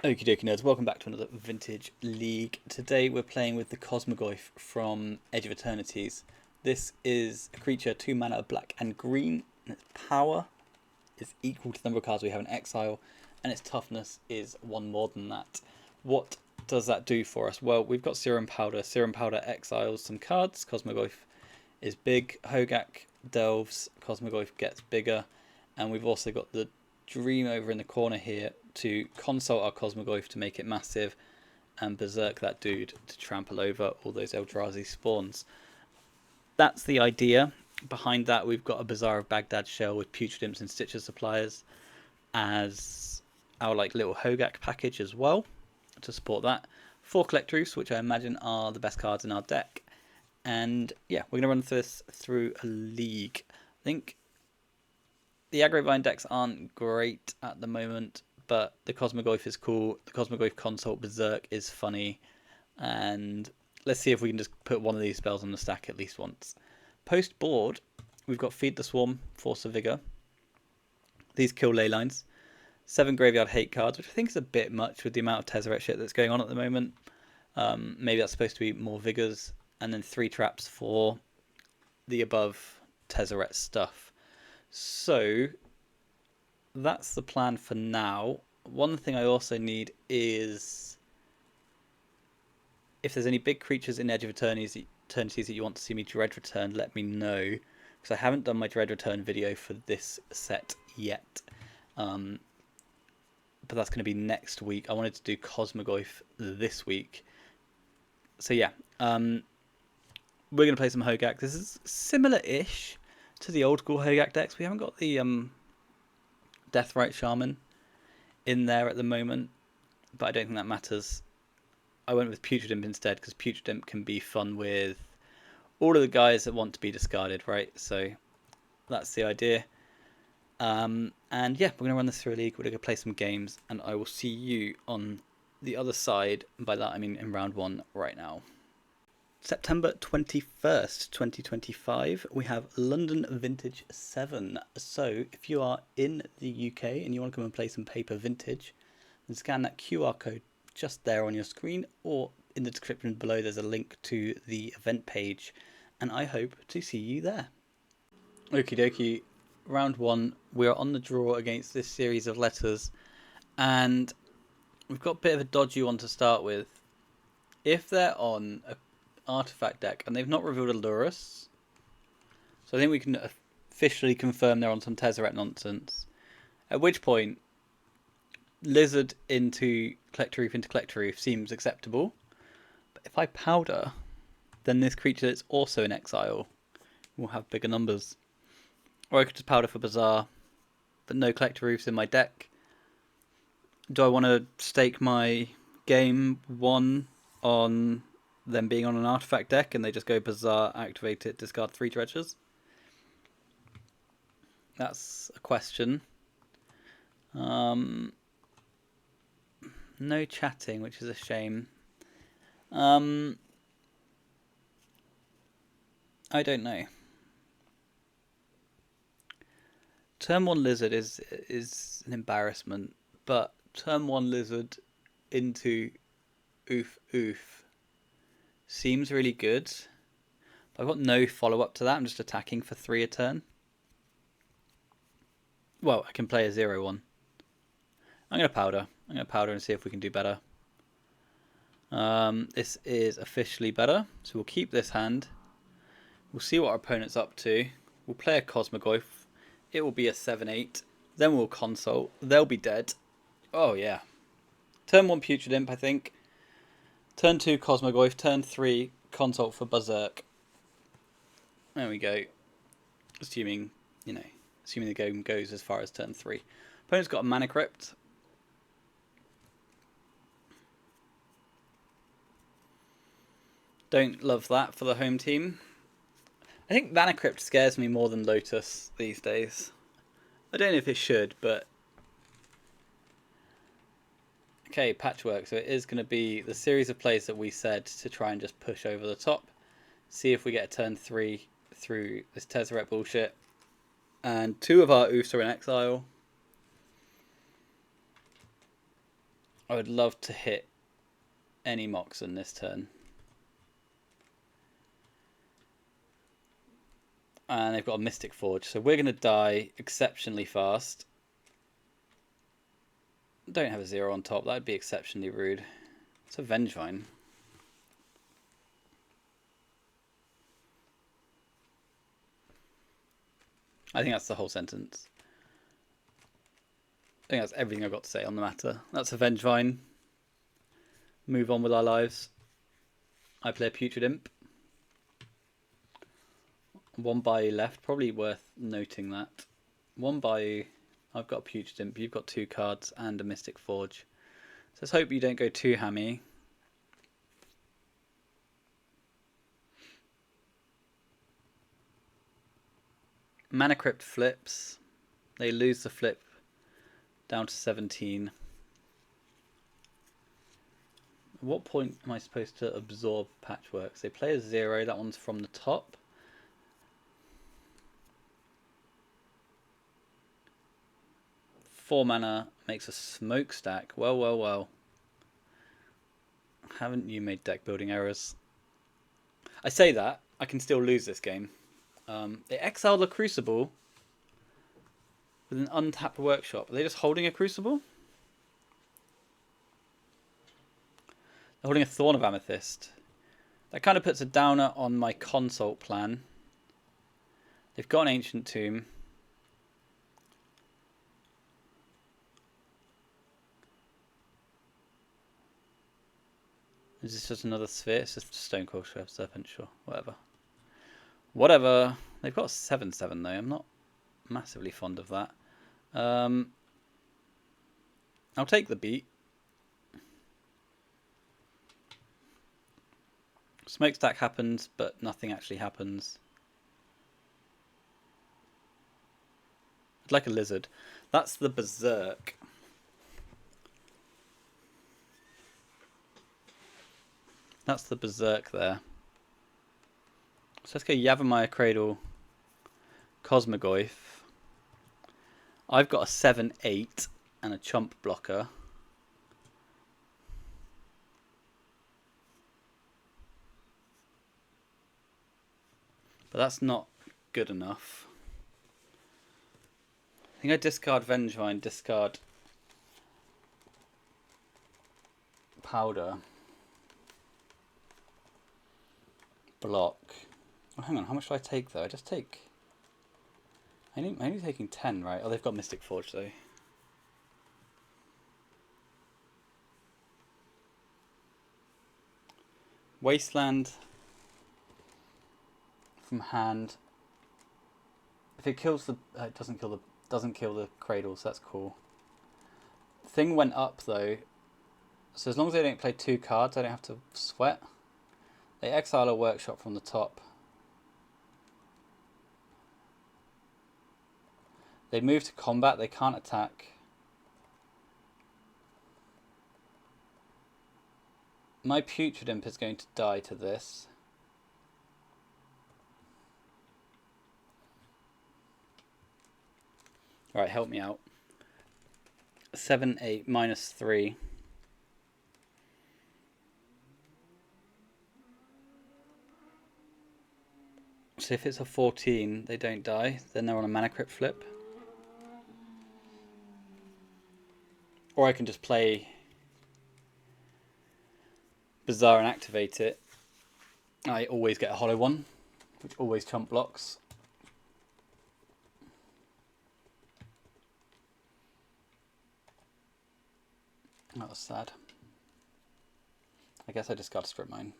Okie dokie nerds, welcome back to another Vintage League. Today we're playing with the Cosmogoyf from Edge of Eternities. This is a creature, 2 mana, black and green, and its power is equal to the number of cards we have in exile, and its toughness is 1 more than that. What does that do for us? Well, we've got Serum Powder. Serum Powder exiles some cards. Cosmogoyf is big. Hogaak delves. Cosmogoyf gets bigger. And we've also got the Dream over in the corner here to consult our Cosmogoyf to make it massive, and Berserk that dude to trample over all those Eldrazi spawns. That's the idea. Behind that, we've got a Bazaar of Baghdad shell with Putrid Imps and Stitcher suppliers as our little Hogaak package as well to support that. 4 Collectors, which I imagine are the best cards in our deck. And yeah, we're going to run this through a league. I think the Agrovine decks aren't great at the moment, but the Cosmogoyf is cool. The Cosmogoyf Consult Berserk is funny. And let's see if we can just put one of these spells on the stack at least once. Post board, we've got Feed the Swarm, Force of Vigor. These kill leylines. 7 Graveyard Hate cards, which I think is a bit much with the amount of Tezzeret shit that's going on at the moment. Maybe that's supposed to be more Vigors. And then 3 traps for the above Tezzeret stuff. So that's the plan for now. One thing I also need is if there's any big creatures in Edge of Eternities that you want to see me Dread Return, let me know, because I haven't done my Dread Return video for this set yet. But that's going to be next week. I wanted to do Cosmogoyf this week. So yeah, we're going to play some Hogaak. This is similar-ish to the old school Hogaak decks. We haven't got the Deathrite Shaman in there at the moment, but I don't think that matters. I went with Putrid Imp instead, because Putrid Imp can be fun with all of the guys that want to be discarded, right? So that's the idea. And yeah, we're going to run this through a league. We're going to play some games, and I will see you on the other side. By that I mean in round 1 right now. September 21st, 2025, we have London Vintage 7. So if you are in the UK and you want to come and play some paper vintage, then scan that QR code just there on your screen, or in the description below there's a link to the event page, and I hope to see you there. Okie dokie, round 1, we're on the draw against this series of letters, and we've got a bit of a dodgy one to start with. If they're on a artifact deck and they've not revealed a Lurus, so I think we can officially confirm they're on some Tezzeret nonsense, at which point Lizard into Collector Reef into Collector Reef seems acceptable. But if I powder, then this creature that's also in exile will have bigger numbers. Or I could just powder for Bazaar, but no Collector Reefs in my deck. Do I want to stake my game 1 on them being on an artifact deck and they just go Bazaar, activate it, discard 3 treasures? That's a question. No chatting, which is a shame. I don't know. Turn 1 Lizard is an embarrassment, but turn 1 Lizard into Oof Oof seems really good. But I've got no follow-up to that. I'm just attacking for 3 a turn. Well, I can play a 0-1. I'm going to powder. I'm going to powder and see if we can do better. This is officially better. So we'll keep this hand. We'll see what our opponent's up to. We'll play a Cosmogoyf. It will be a 7-8. Then we'll consult. They'll be dead. Oh, yeah. Turn 1 Putrid Imp, I think. Turn 2 Cosmogoyf. Turn 3 consult for Berserk. There we go. Assuming the game goes as far as turn 3. Opponent's got a Mana Crypt. Don't love that for the home team. I think Mana Crypt scares me more than Lotus these days. I don't know if it should, but... Okay, Patchwork. So it is going to be the series of plays that we said to try and just push over the top. See if we get a turn 3 through this Tezzeret bullshit. And 2 of our oofs are in exile. I would love to hit any Moxen this turn. And they've got a Mystic Forge, so we're going to die exceptionally fast. Don't have a 0 on top, that would be exceptionally rude. It's a Vengevine. I think that's the whole sentence. I think that's everything I've got to say on the matter. That's a Vengevine. Move on with our lives. I play a Putrid Imp. 1 Bayou left, probably worth noting that. 1 Bayou, I've got a Putrid Imp, you've got 2 cards and a Mystic Forge. So let's hope you don't go too hammy. Mana Crypt flips. They lose the flip down to 17. At what point am I supposed to absorb Patchworks? They play a 0, that one's from the top. Four mana makes a smokestack. Well, well, well. Haven't you made deck building errors? I say that, I can still lose this game. They exile the Crucible with an untapped workshop. Are they just holding a Crucible? They're holding a Thorn of Amethyst. That kind of puts a downer on my consult plan. They've got an Ancient Tomb. Is this just another sphere? It's just Stonecoil Serpent, sure. Whatever. Whatever. They've got a 7/7 though. I'm not massively fond of that. I'll take the beat. Smokestack happens, but nothing actually happens. I'd like a lizard. That's the Berserk. That's the Berserk there. So let's go Yavimaya Cradle, Cosmogoyf. I've got a 7/8 and a chump blocker. But that's not good enough. I think I discard Vengevine, discard Powder. Block. Oh, hang on, how much do I take though? I just take... I'm only taking 10, right? Oh, they've got Mystic Forge though. Wasteland from hand. If it kills the... it doesn't kill the cradle, so that's cool. Thing went up though, so as long as they don't play 2 cards, I don't have to sweat. They exile a workshop from the top. They move to combat, they can't attack. My Putrid Imp is going to die to this. Alright, help me out. 7/8 minus 3. So if it's a 14, they don't die. Then they're on a Mana Crypt flip. Or I can just play Bazaar and activate it. I always get a hollow one, which always chump blocks. That was sad. I guess I discard Strip Mine.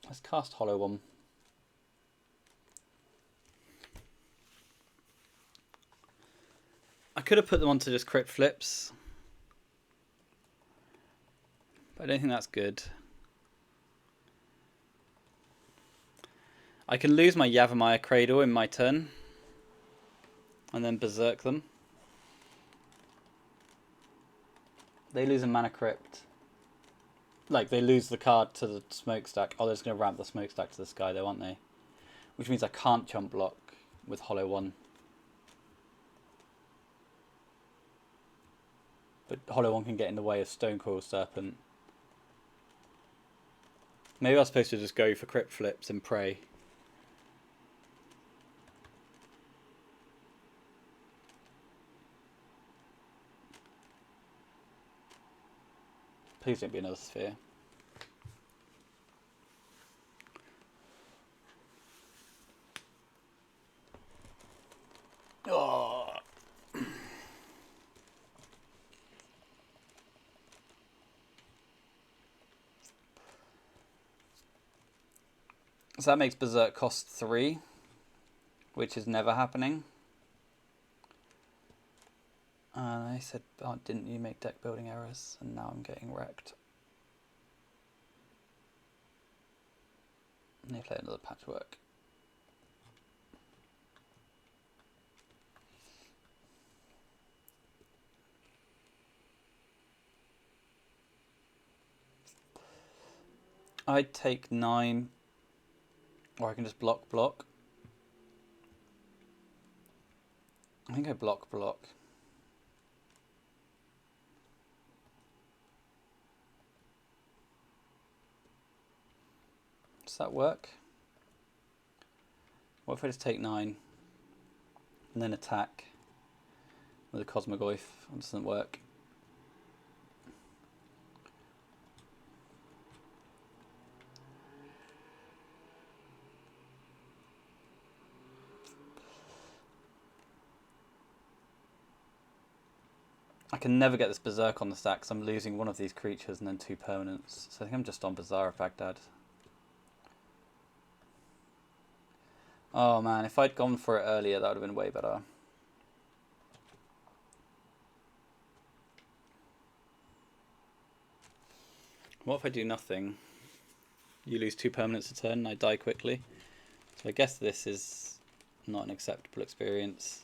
Let's cast Hollow One. I could have put them onto just crit flips, but I don't think that's good. I can lose my Yavimaya Cradle in my turn and then Berserk them. They lose a Mana Crypt. Like, they lose the card to the smokestack. Oh, they're just going to ramp the smokestack to the sky, though, aren't they? Which means I can't jump block with Hollow 1. But Hollow 1 can get in the way of Stonecoil Serpent. Maybe I was supposed to just go for crypt flips and pray. Please don't be another sphere. Oh. So that makes Berserk cost 3, which is never happening. And I said, oh, didn't you make deck building errors? And now I'm getting wrecked. And they play another patchwork. I'd take 9, or I can just block. I think I block. Does that work? What if I just take 9 and then attack with a Cosmogoyf? It doesn't work. I can never get this Berserk on the stack because I'm losing one of these creatures and then 2 permanents. So I think I'm just on Bazaar of Baghdad. Oh man, if I'd gone for it earlier, that would have been way better. What if I do nothing? You lose 2 permanents a turn and I die quickly. So I guess this is not an acceptable experience.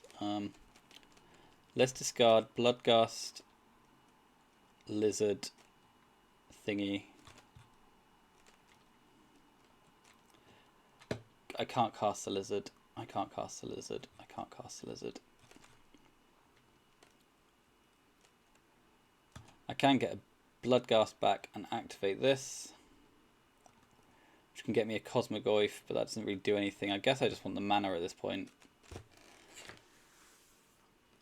Let's discard Bloodgust, Lizard, thingy. I can't cast the Lizard. I can't cast the Lizard. I can't cast the Lizard. I can get a Bloodgast back and activate this, which can get me a Cosmogoyf, but that doesn't really do anything. I guess I just want the mana at this point.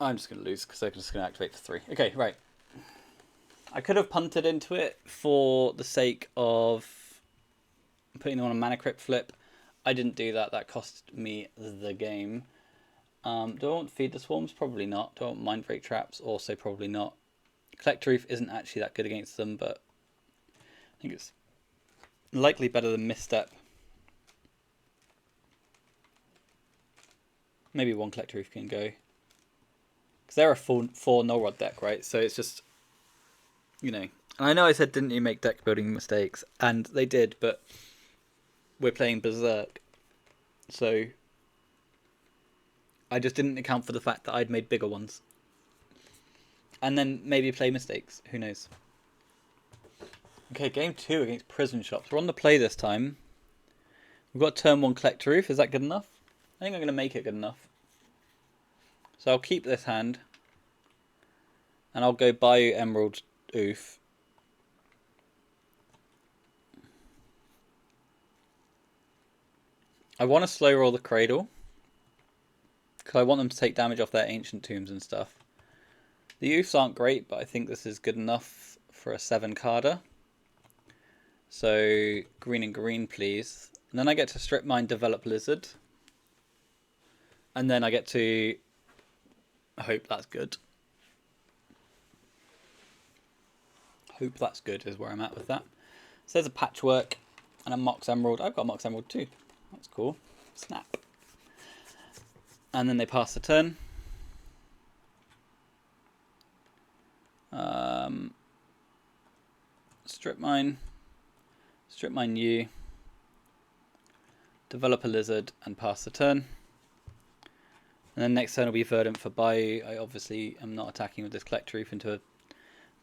I'm just going to lose because they're just going to activate for 3. Okay, right. I could have punted into it for the sake of putting them on a mana crypt flip. I didn't do that. That cost me the game. Do I want Feed the Swarms? Probably not. Do I want Mind Break Traps? Also probably not. Collector Reef isn't actually that good against them, but I think it's likely better than Misstep. Maybe one Collector Reef can go. Because they're a 4 null rod deck, right? So it's just, you know. And I know I said, didn't you make deck building mistakes? And they did, but we're playing Berserk. So I just didn't account for the fact that I'd made bigger ones. And then maybe play mistakes. Who knows? Okay, game 2 against Prison Shops. We're on the play this time. We've got turn 1 Collector Roof. Is that good enough? I think I'm going to make it good enough. So I'll keep this hand. And I'll go Bayou Emerald Oof. I want to slow roll the Cradle. Because I want them to take damage off their Ancient Tombs and stuff. The Oofs aren't great, but I think this is good enough for a 7-carder. So green and green, please. And then I get to Strip Mine, develop Lizard. And then I get to... I hope that's good. Hope that's good is where I'm at with that. So there's a Patchwork and a Mox Emerald. I've got a Mox Emerald too. That's cool. Snap. And then they pass the turn. Strip Mine you. Develop a Lizard and pass the turn. And then next turn will be Verdant for Bayou. I obviously am not attacking with this Collector Reef into a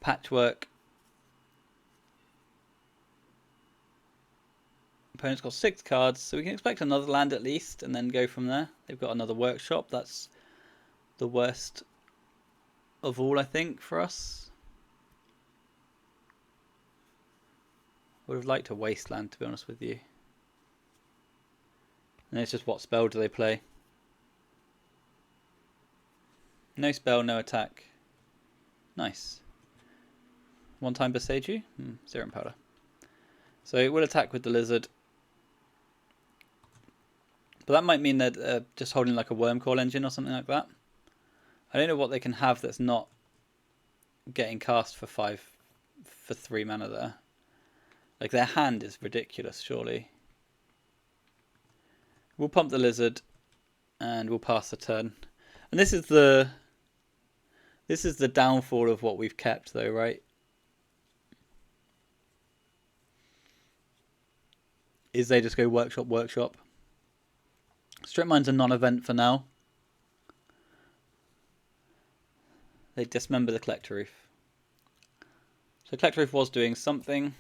Patchwork. Opponent's got 6 cards, so we can expect another land at least, and then go from there. They've got another workshop. That's the worst of all, I think, for us. Would have liked a wasteland, to be honest with you. And it's just what spell do they play? No spell, no attack. Nice. 1-time Boseiju? 0 powder. So it will attack with the lizard. But that might mean they're just holding like a Wormcoil Engine or something like that. I don't know what they can have that's not getting cast for 3 mana there. Like their hand is ridiculous, surely. We'll pump the lizard and we'll pass the turn. And this is the downfall of what we've kept though, right? Is they just go workshop, workshop. Strip mine's a non-event for now. They dismember the Collector Roof. So Collector Roof was doing something.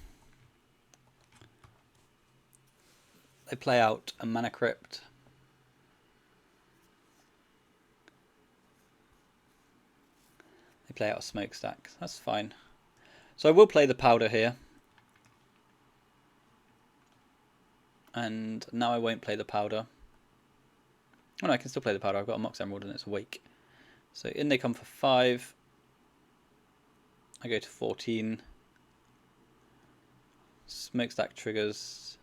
They play out a Mana Crypt. They play out a Smokestack. That's fine. So I will play the Powder here. And now I won't play the Powder. Oh no, I can still play the Powder. I've got a Mox Emerald and it's awake. So in they come for 5. I go to 14. Smokestack triggers.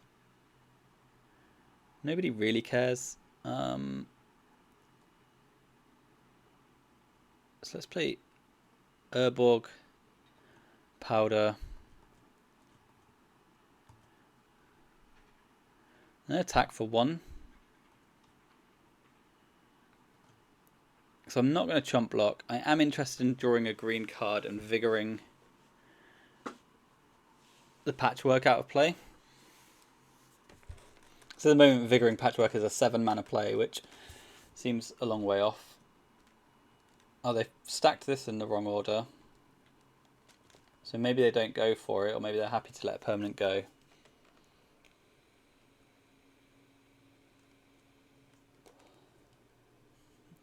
Nobody really cares. So let's play Urborg, Powder. And attack for 1. So I'm not going to chump block. I am interested in drawing a green card and vigoring the Patchwork out of play. So at the moment, vigoring Patchwork is a 7 mana play, which seems a long way off. Oh, they've stacked this in the wrong order. So maybe they don't go for it, or maybe they're happy to let a permanent go.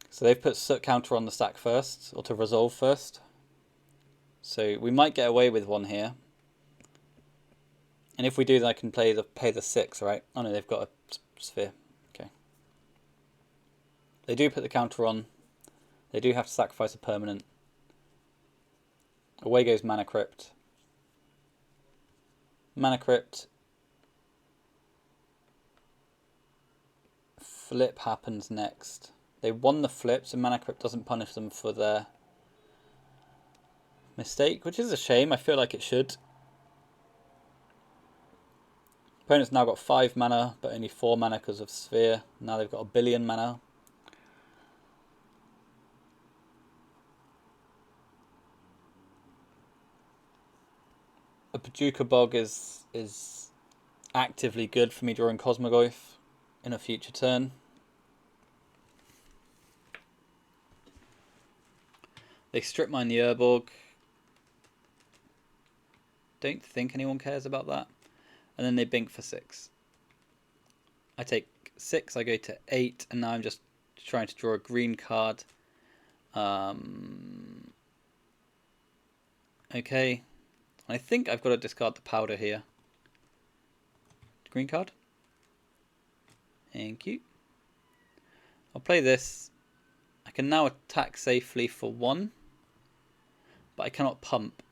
So they've put Soot Counter on the stack first, or to resolve first. So we might get away with one here. And if we do, then I can pay the 6, right? Oh no, they've got a sphere. Okay. They do put the counter on. They do have to sacrifice a permanent. Away goes Mana Crypt. Mana Crypt. Flip happens next. They won the flip, so Mana Crypt doesn't punish them for their mistake, which is a shame. I feel like it should. Opponent's now got 5 mana, but only 4 mana because of Sphere. Now they've got a billion mana. A Paducah Bog is actively good for me during Cosmogoyf in a future turn. They strip mine the Urborg. Don't think anyone cares about that. And then they bink for 6. I take 6, I go to 8, and now I'm just trying to draw a green card. Okay. I think I've got to discard the Powder here. Green card. Thank you. I'll play this. I can now attack safely for 1, but I cannot pump.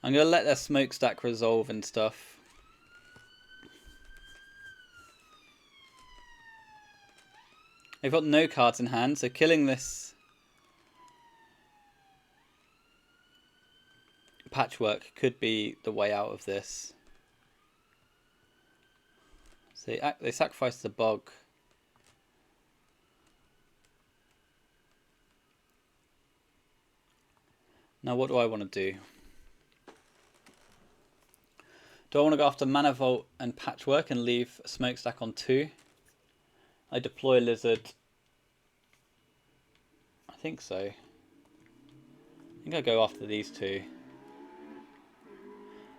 I'm going to let their Smokestack resolve and stuff. They've got no cards in hand, so killing this Patchwork could be the way out of this. So they sacrifice the Bog. Now what do I want to do? Do I want to go after Mana Vault and Patchwork and leave a Smokestack on 2? I deploy Lizard. I think so. I think I'll go after these 2.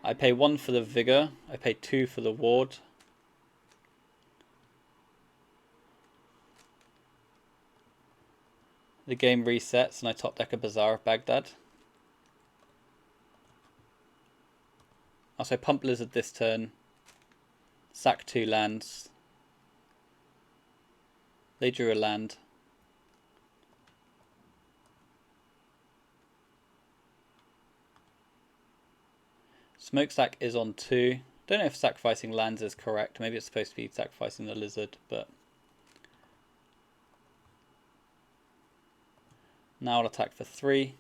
I pay 1 for the Vigor. I pay 2 for the Ward. The game resets and I top deck a Bazaar of Baghdad. Also pump Lizard this turn. Sack 2 lands. They drew a land. Smokestack is on 2. Don't know if sacrificing lands is correct. Maybe it's supposed to be sacrificing the Lizard, but... Now I'll attack for 3.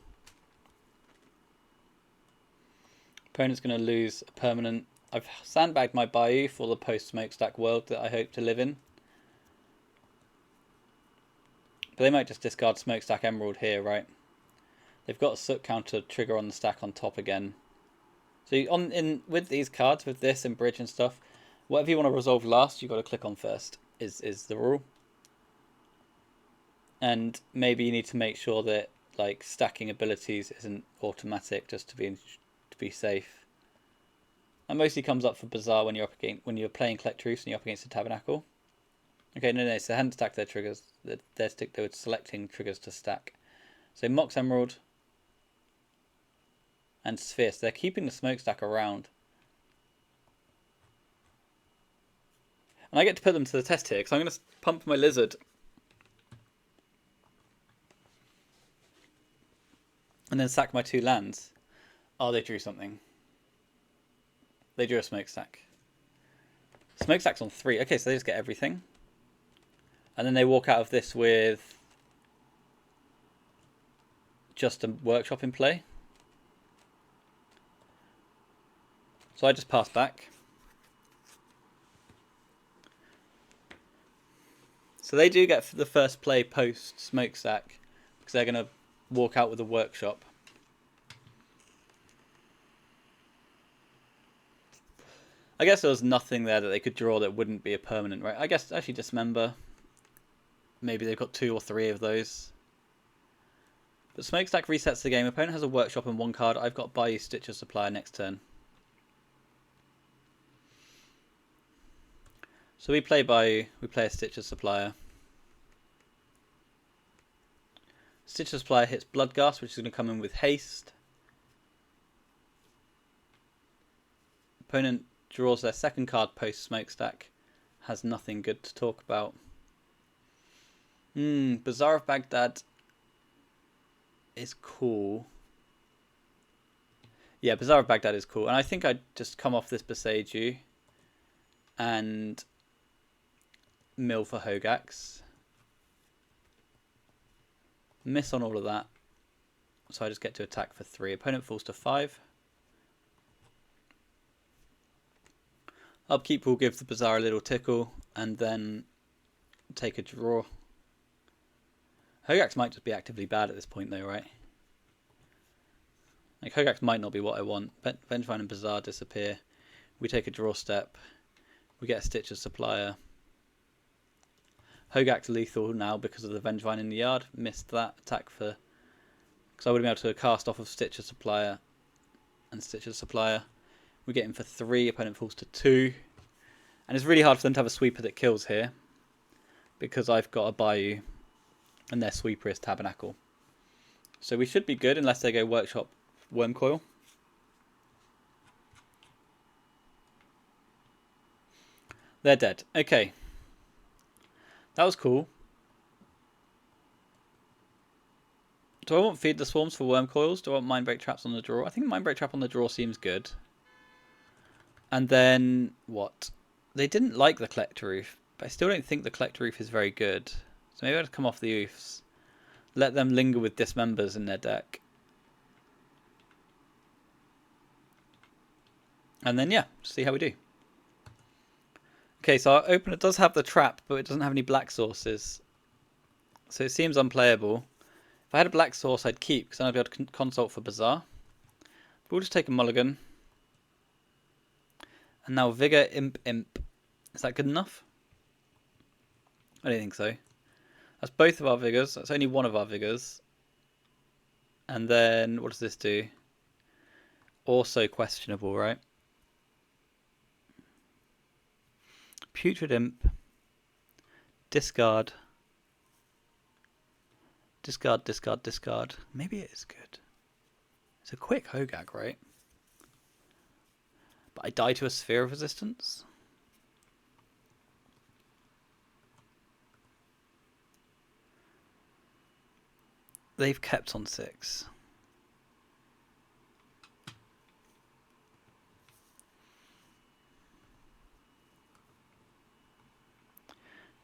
Opponent's going to lose a permanent. I've sandbagged my Bayou for the post-smokestack world that I hope to live in. But they might just discard Smokestack Emerald here, right? They've got a Soot counter trigger on the stack on top again. So with these cards, with this and bridge and stuff, whatever you want to resolve last, you've got to click on first, is the rule. And maybe you need to make sure that like stacking abilities isn't automatic, just to be safe. That mostly comes up for Bazaar when you're playing Collect Roofs and you're up against a Tabernacle. Okay, no, so they hadn't stacked their triggers. They were selecting triggers to stack. So Mox Emerald and Sphere. So they're keeping the smokestack around. And I get to put them to the test here, because I'm going to pump my Lizard. And then sack my 2 lands. Oh, they drew something. They drew a smokestack. Smokestack's on 3. Okay, so they just get everything. And then they walk out of this with just a workshop in play. So I just pass back. So they do get the first play post smokestack because they're going to walk out with a workshop. I guess there was nothing there that they could draw that wouldn't be a permanent, right? I guess actually Dismember. Maybe they've got 2 or 3 of those. But Smokestack resets the game. Opponent has a workshop and 1 card. I've got Bayou Stitcher Supplier next turn. So we play Bayou. We play a Stitcher Supplier. Stitcher Supplier hits Bloodghast, which is going to come in with haste. Opponent draws their second card post Smokestack. Has nothing good to talk about. Bazaar of Baghdad is cool. Yeah, Bazaar of Baghdad is cool. And I think I'd just come off this Beseiju and mill for Hogaaks. Miss on all of that. So I just get to attack for 3. Opponent falls to 5. Upkeep will give the Bazaar a little tickle and then take a draw. Hogaaks might just be actively bad at this point though, right? Like Hogaaks might not be what I want. Vengevine and Bazaar disappear. We take a draw step. We get a Stitcher Supplier. Hogaak's lethal now because of the Vengevine in the yard. Missed that attack for... Because I would have been able to cast off of Stitcher Supplier and Stitcher Supplier. We get him for 3. Opponent falls to 2. And it's really hard for them to have a sweeper that kills here. Because I've got a Bayou. And their sweeper is Tabernacle. So we should be good unless they go Workshop Wormcoil. They're dead. Okay. That was cool. Do I want Feed the Swarms for Wormcoils? Do I want Mindbreak Traps on the draw? I think Mindbreak Trap on the draw seems good. And then what? They didn't like the Collector Roof. But I still don't think the Collector Roof is very good. So maybe I'll come off the oofs. Let them linger with Dismembers in their deck. And then, yeah, see how we do. Okay, so our opener does have the trap, but it doesn't have any black sources. So it seems unplayable. If I had a black source, I'd keep, because then I'd be able to consult for Bazaar. But we'll just take a mulligan. And now Vigor, Imp, Imp. Is that good enough? I don't think so. That's both of our Vigors. That's only one of our Vigors. And then, what does this do? Also questionable, right? Putrid Imp. Discard. Discard, discard, discard. Maybe it is good. It's a quick hogaak, right? But I die to a Sphere of Resistance. They've kept on 6.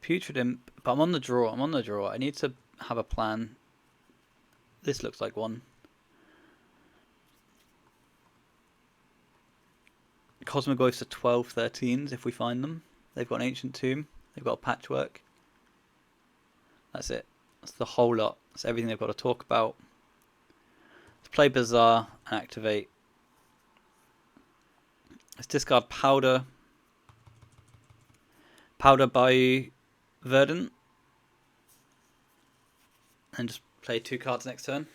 Putrid Imp. But I'm on the draw. I need to have a plan. This looks like one. Cosmogoyfs are 12, 13s if we find them. They've got an Ancient Tomb. They've got a Patchwork. That's it. That's the whole lot. That's everything they've got to talk about. Let's play Bazaar and activate. Let's discard Powder. Powder by Verdant. And just play 2 cards next turn.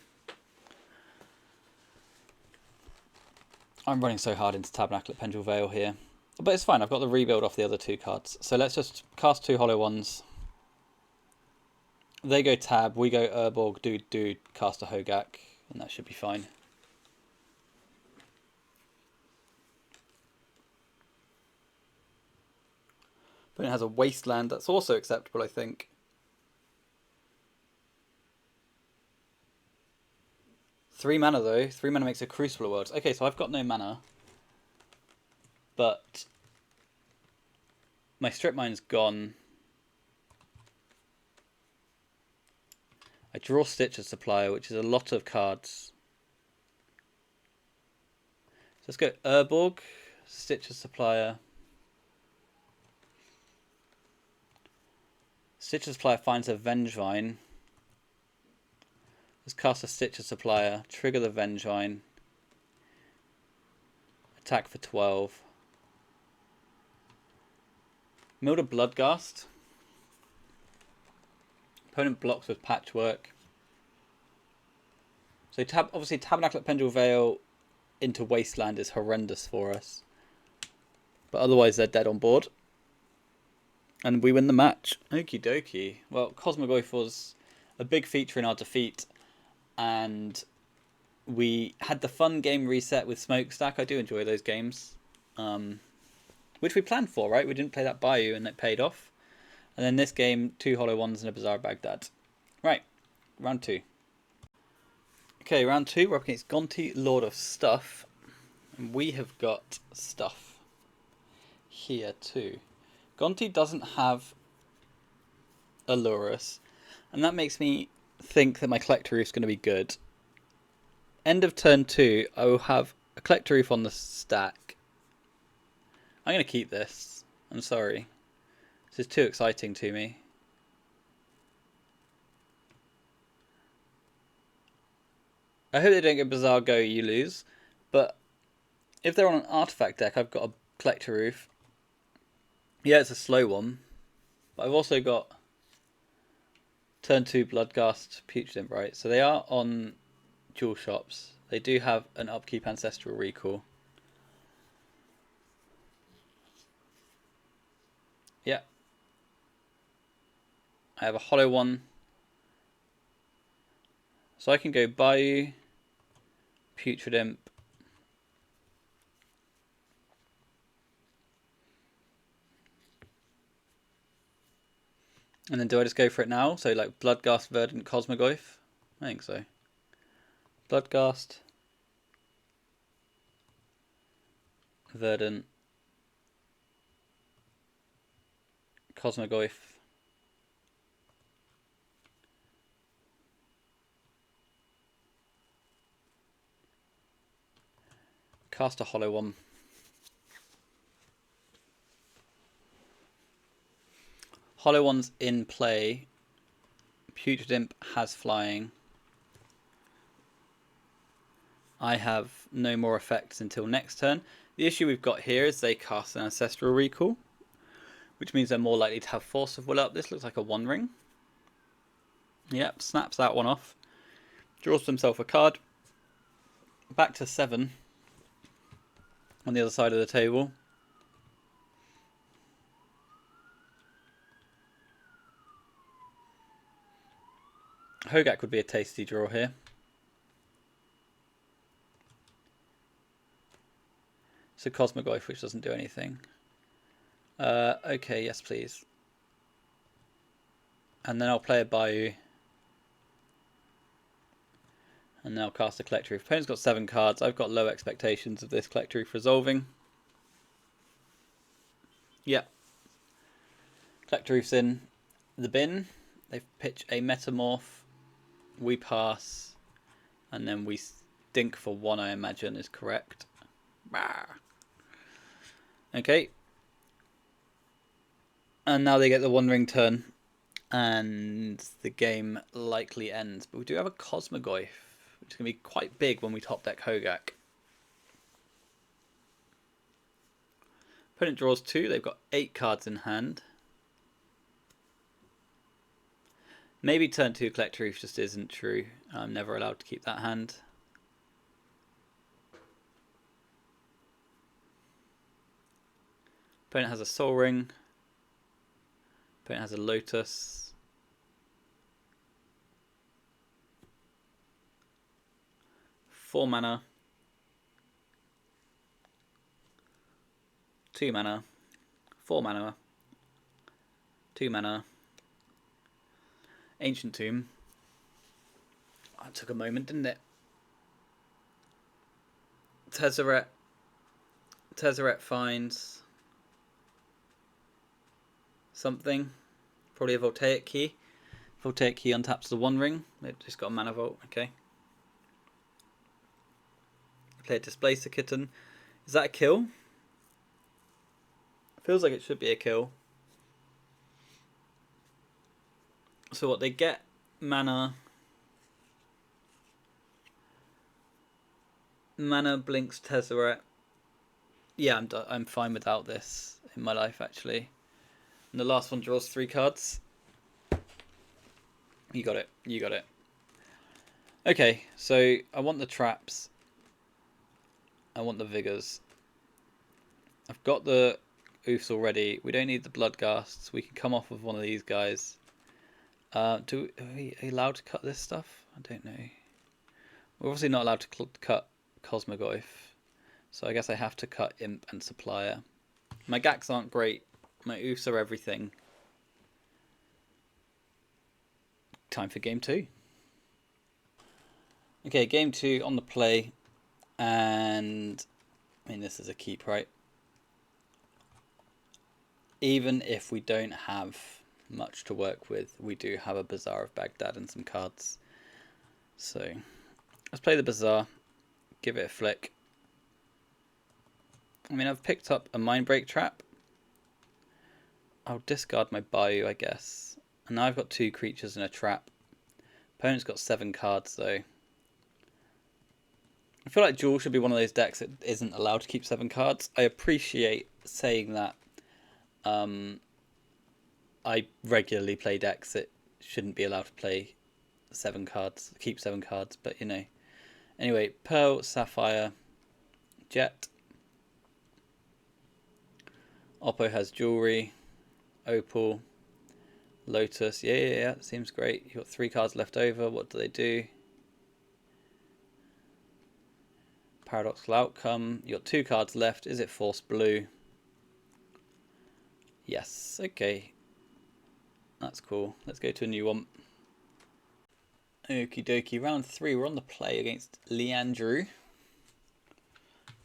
I'm running so hard into Tabernacle at Pendrell Vale here. But it's fine, I've got the rebuild off the other 2 cards. So let's just cast 2 Hollow Ones. They go Tab, we go Urborg, dude, cast a Hogaak, and that should be fine. But it has a Wasteland, that's also acceptable, I think. Three mana though. 3 mana makes a Crucible of Worlds. Okay, so I've got no mana. But my Strip Mine's gone. I draw Stitcher Supplier, which is a lot of cards. So let's go Urborg, Stitcher Supplier. Stitcher Supplier finds a Vengevine. Let's cast a Stitcher Supplier, trigger the Vengevine. Attack for 12. Milled a Bloodghast. Opponent blocks with Patchwork. So obviously Tabernacle at Pendrell Vale into Wasteland is horrendous for us. But otherwise they're dead on board. And we win the match. Okie dokie. Well, Cosmogoyf was a big feature in our defeat. And we had the fun game reset with Smokestack. I do enjoy those games. Which we planned for, right? We didn't play that Bayou and it paid off. And then this game, 2 Hollow Ones and a Bazaar Baghdad. Right, round 2. Okay, round 2, we're up against Gonti, Lord of Stuff. And we have got stuff here too. Gonti doesn't have Allurus. And that makes me think that my Collector Reef's going to be good. End of turn 2, I will have a Collector Reef on the stack. I'm going to keep this. I'm sorry. This is too exciting to me. I hope they don't get Bazaar Go, you lose. But if they're on an artifact deck, I've got a Collector Roof. Yeah, it's a slow one. But I've also got turn 2 Bloodghast, Putrid Imp, right? So they are on Jewel Shops. They do have an Upkeep Ancestral Recall. Yeah. I have a hollow one. So I can go Bayou, Putrid Imp. And then do I just go for it now? So like Bloodghast, Verdant, Cosmogoyf? I think so. Bloodghast, Verdant, Cosmogoyf. Cast a hollow one. Hollow one's in play. Putrid Imp has flying. I have no more effects until next turn. The issue we've got here is they cast an Ancestral Recall, which means they're more likely to have Force of Will up. This looks like a One Ring. Yep, snaps that one off. Draws himself a card. Back to 7 on the other side of the table. Hogaak would be a tasty draw here. So Cosmogoyf, which doesn't do anything. Okay, yes please. And then I'll play a Bayou. And now cast a Collector Reef. Opponent's got 7 cards. I've got low expectations of this Collector Reef resolving. Yeah. Collector Reef's in the bin. They pitch a Metamorph. We pass. And then we stink for 1, I imagine, is correct. Okay. And now they get the Wandering turn. And the game likely ends. But we do have a Cosmogoyf, which is going to be quite big when we top deck Hogaak. Opponent draws 2. They've got 8 cards in hand. Maybe turn 2 Collector Reef just isn't true. I'm never allowed to keep that hand. Opponent has a Soul Ring. Opponent has a Lotus. Four mana. 2 mana. 4 mana. 2 mana. Ancient Tomb. That took a moment, didn't it? Tezzeret. Tezzeret finds something. Probably a Voltaic Key. Voltaic Key untaps the One Ring. It just got a Mana Vault. Okay. Play a Displacer Kitten. Is that a kill? Feels like it should be a kill. So what, they get mana. Mana blinks Tezzeret. Yeah, I'm fine without this in my life actually. And the last one draws 3 cards. You got it. You got it. Okay, so I want the traps. I want the vigors. I've got the oofs already. We don't need the bloodghasts. We can come off of one of these guys. Are we allowed to cut this stuff? I don't know. We're obviously not allowed to cut Cosmogoyf. So I guess I have to cut Imp and Supplier. My Gaks aren't great. My oofs are everything. Time for game 2. Okay, game 2 on the play. And I mean, this is a keep, right? Even if we don't have much to work with, we do have a Bazaar of Baghdad and some cards. So let's play the Bazaar. Give it a flick. I mean, I've picked up a Mindbreak Trap. I'll discard my Bayou, I guess. And now I've got 2 creatures and a trap. Opponent's got 7 cards, though. I feel like Jewel should be one of those decks that isn't allowed to keep 7 cards. I appreciate saying that. I regularly play decks that shouldn't be allowed to play 7 cards, keep 7 cards, but you know. Anyway, Pearl, Sapphire, Jet. Oppo has Jewelry, Opal, Lotus. Yeah, seems great. You've got 3 cards left over. What do they do? Paradoxical Outcome. You've got 2 cards left. Is it Force Blue? Yes, okay. That's cool. Let's go to a new one. Okie dokie. Round 3. We're on the play against Leandrew.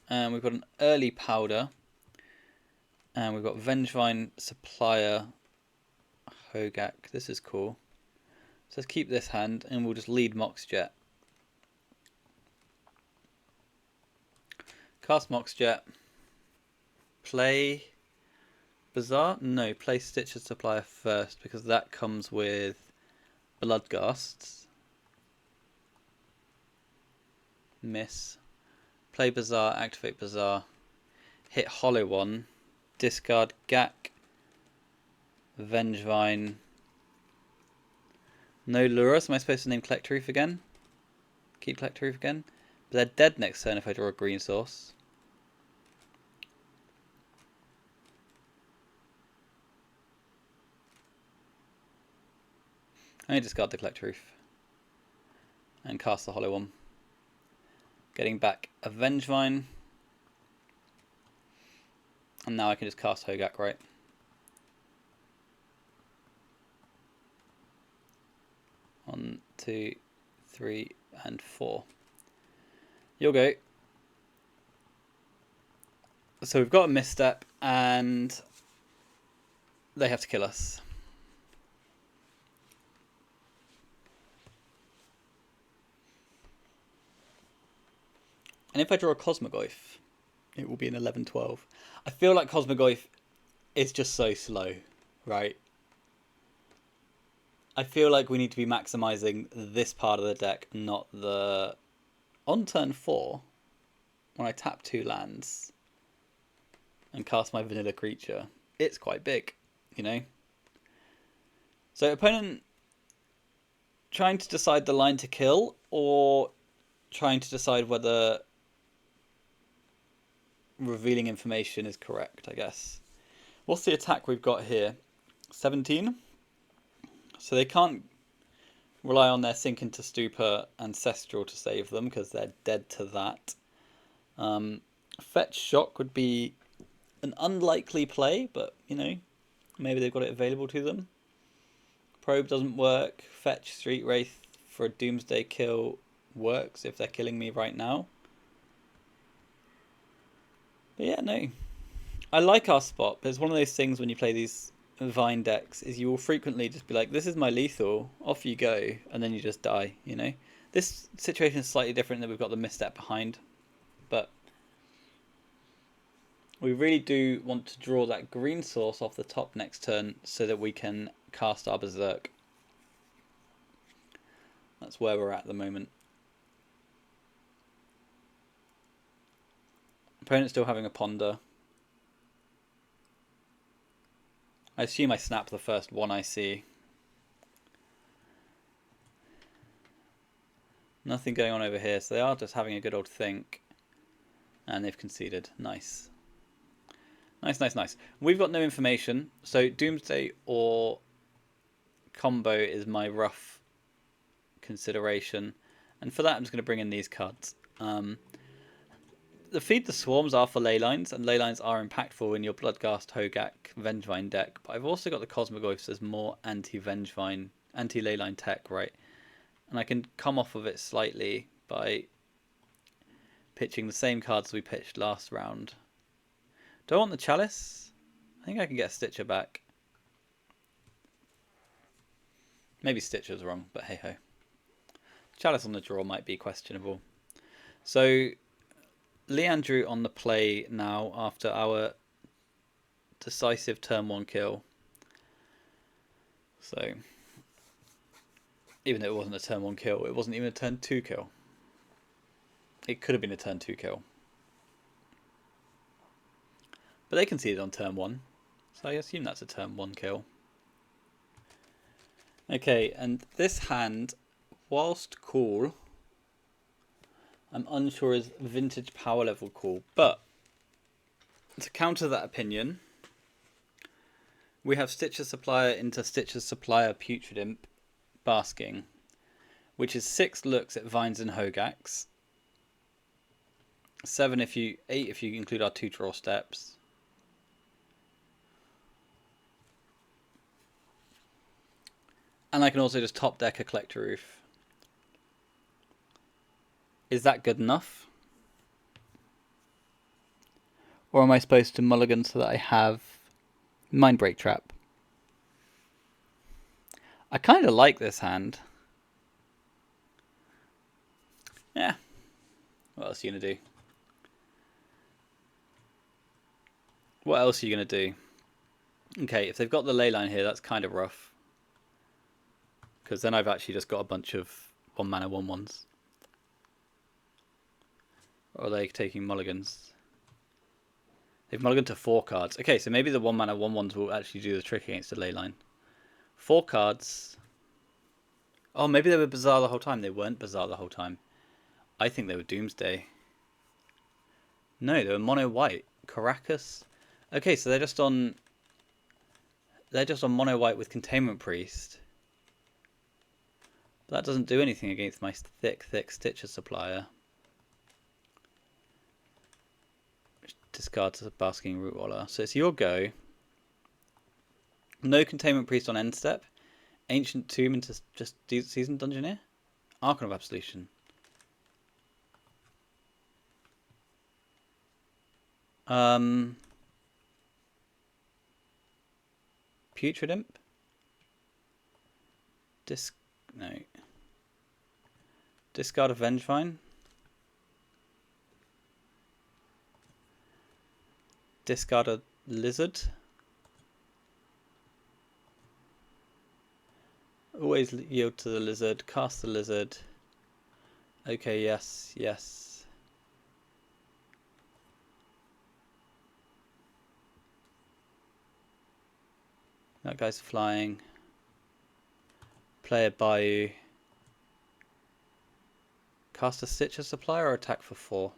And we've got an early Powder. And we've got Vengevine, Supplier, Hogaak. This is cool. So let's keep this hand and we'll just lead Moxjet. Cast Moxjet. Play Bazaar? No, play Stitcher Supplier first because that comes with Bloodghasts. Miss. Play Bazaar, activate Bazaar. Hit Hollow One. Discard Gak. Vengevine. No Lurus. Am I supposed to name Collector Reef again? Keep Collector Reef again? But they're dead next turn if I draw a green source. I need to discard the Collector Reef. and cast the hollow one. Getting back a Vengevine. And now I can just cast Hogaak, right? One, two, 3, and 4. You'll go. So we've got a misstep, and they have to kill us. And if I draw a Cosmogoyf, it will be an 11-12. I feel like Cosmogoyf is just so slow, right? I feel like we need to be maximizing this part of the deck, not the... On turn 4, when I tap 2 lands and cast my vanilla creature, it's quite big, you know? So opponent trying to decide the line to kill, or trying to decide whether revealing information is correct, I guess. What's the attack we've got here? 17. So they can't rely on their Sink into Stupor Ancestral to save them, because they're dead to that. Fetch Shock would be an unlikely play, but, you know, maybe they've got it available to them. Probe doesn't work. Fetch Street Wraith for a Doomsday kill works if they're killing me right now. But yeah, no. I like our spot, but it's one of those things when you play these Vine decks, is you will frequently just be like, this is my lethal, off you go, and then you just die, you know? This situation is slightly different, that we've got the misstep behind, but we really do want to draw that green source off the top next turn so that we can cast our Berserk. That's where we're at the moment. Opponent's still having a Ponder. I assume I snap the first one I see. Nothing going on over here, so they are just having a good old think. And they've conceded. Nice. Nice, nice, nice. We've got no information, so Doomsday or combo is my rough consideration. And for that, I'm just going to bring in these cards. The Feed the Swarms are for leylines, and leylines are impactful in your Bloodghast, Hogaak, Vengevine deck. But I've also got the Cosmogoyfs as more anti-Vengevine, anti-leyline tech, right? And I can come off of it slightly by pitching the same cards we pitched last round. Do I want the Chalice? I think I can get a Stitcher back. Maybe Stitcher's wrong, but hey ho. Chalice on the draw might be questionable. So Leandrew on the play now after our decisive turn 1 kill. So even though it wasn't a turn 1 kill, it wasn't even a turn 2 kill. It could have been a turn 2 kill. But they conceded on turn 1, so I assume that's a turn 1 kill. Okay, and this hand, whilst cool, I'm unsure is vintage power level cool, but to counter that opinion, we have Stitcher Supplier into Stitcher Supplier Putrid Imp Basking, which is 6 looks at Vines and Hogaaks, 8 if you include our 2 draw steps. And I can also just top deck a Collector Roof. Is that good enough? Or am I supposed to mulligan so that I have Mindbreak Trap? I kind of like this hand. Yeah. What else are you going to do? What else are you going to do? Okay, if they've got the leyline here, that's kind of rough. Because then I've actually just got a bunch of 1 mana 1/1s. Or are they taking mulligans? They've mulliganed to 4 cards. Okay, so maybe the 1 mana 1/1s will actually do the trick against the leyline. 4 cards. Oh, maybe they were Bazaar the whole time. They weren't Bazaar the whole time. I think they were Doomsday. No, they were mono white. Caracas. Okay, so they're just on mono white with Containment Priest. But that doesn't do anything against my thick Stitcher supplier. Discard a Basking Rootwallas. So it's your go. No Containment Priest on end step. Ancient Tomb into just Seasoned Dungeoneer. Archon of Absolution. Putrid Imp. No. Discard a Vengevine. Discard a Lizard. Always yield to the Lizard. Cast the Lizard. Okay, yes, yes. That guy's flying. Play a Bayou. Cast a Stitcher Supplier or attack for 4?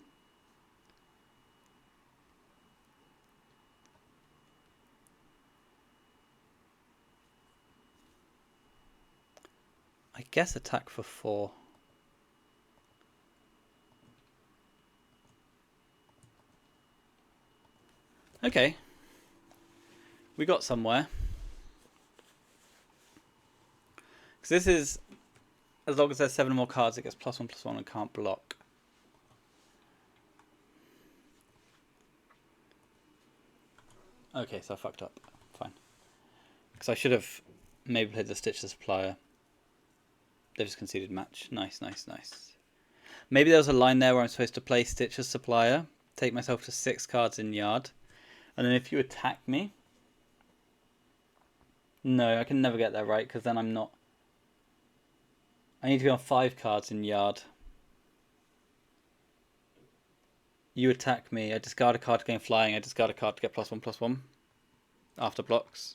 I guess attack for 4. Okay. We got somewhere. Because this is, as long as there's 7 more cards, it gets +1/+1 and can't block. Okay, so I fucked up. Fine. Because I should have maybe played the Stitcher Supplier. They've just conceded match. Nice, nice, nice. Maybe there was a line there where I'm supposed to play Stitcher Supplier, take myself to 6 cards in yard, and then if you attack me... No, I can never get that right, because then I'm not... I need to be on 5 cards in yard. You attack me, I discard a card to gain flying, I discard a card to get +1/+1 after blocks.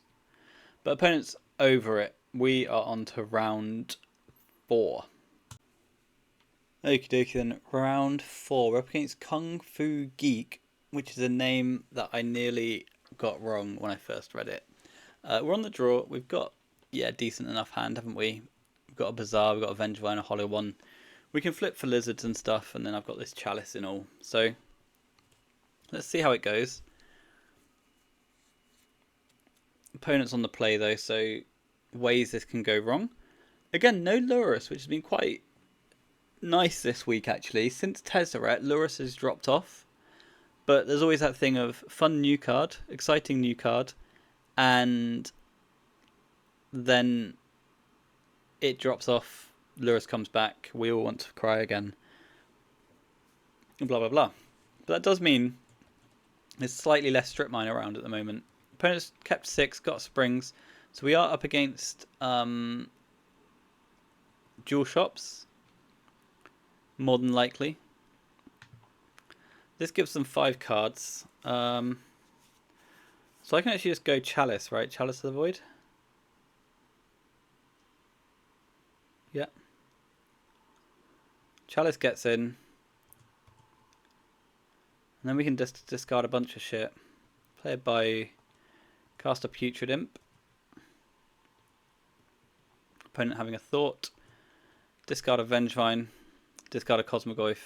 But opponent's over it. We are on to round 4. Okie dokie then, round 4. We're up against Kung Fu Geek, which is a name that I nearly got wrong when I first read it. We're on the draw. We've got, yeah, decent enough hand, haven't we? We've got a Bazaar, we've got a Vengevine, a Hollow One. We can flip for lizards and stuff, and then I've got this Chalice in all. So, let's see how it goes. Opponent's on the play though, so ways this can go wrong. Again, no Lurus, which has been quite nice this week actually. Since Tezzeret, Lurus has dropped off. But there's always that thing of fun new card, exciting new card, and then it drops off, Lurus comes back, we all want to cry again. Blah blah blah. But that does mean there's slightly less strip mine around at the moment. Opponent's kept 6, got springs. So we are up against jewel shops, more than likely. This gives them 5 cards. So I can actually just go Chalice, right? Chalice of the Void. Yeah. Chalice gets in. And then we can just discard a bunch of shit. Play it by cast a Putrid Imp. Opponent having a thought. Discard a Vengevine. Discard a Cosmogoyf.